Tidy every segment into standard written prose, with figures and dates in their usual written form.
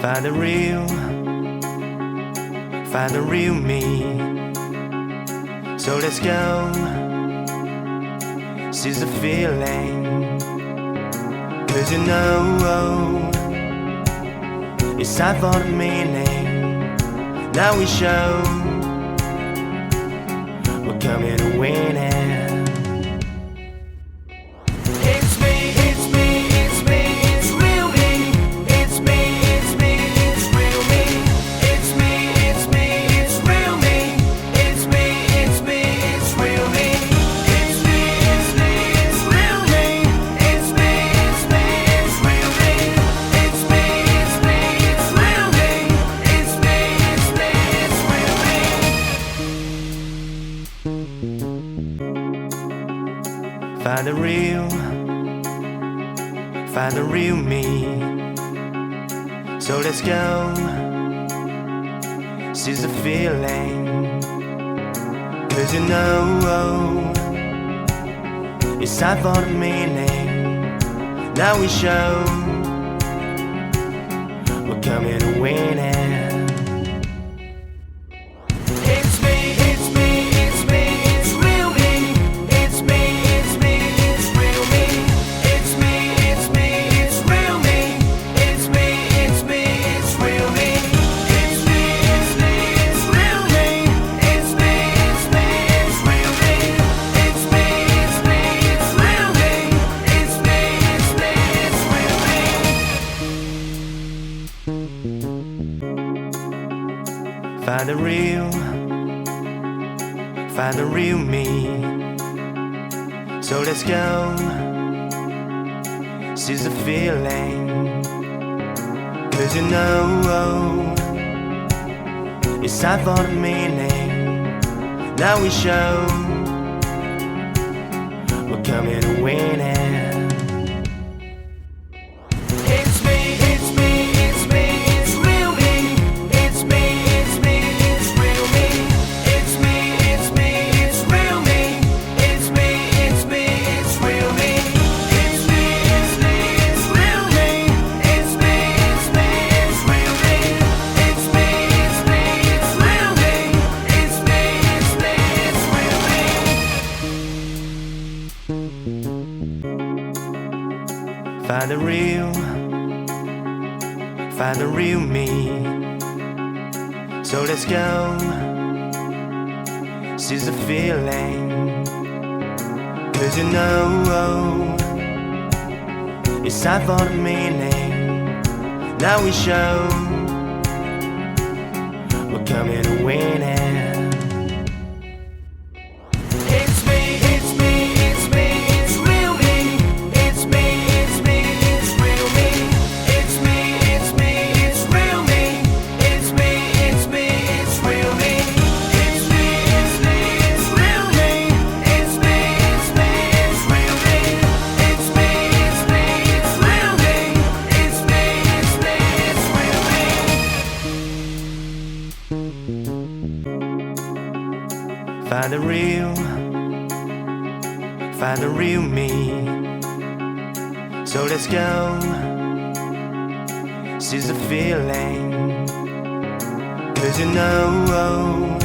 Find the real me. So let's go, seize the feeling. 'Cause you know it's time for the meaning. Now we show we're coming to win it. Find the real me. So let's go, seize the feeling. 'Cause you know it's time for the meaning. Now we show we're coming to win it. Find the real me. So let's go, seize the feeling. 'Cause you know it's time for the meaning. Now we show we're coming to win it. Find the real me. So let's go, seize the feeling. 'Cause you know it's time for the meaning. Now we show we're coming to win it. Find the real me. So let's go, seize the feeling. 'Cause you know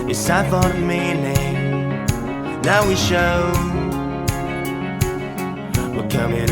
it's time for the meaning. Now we show we're coming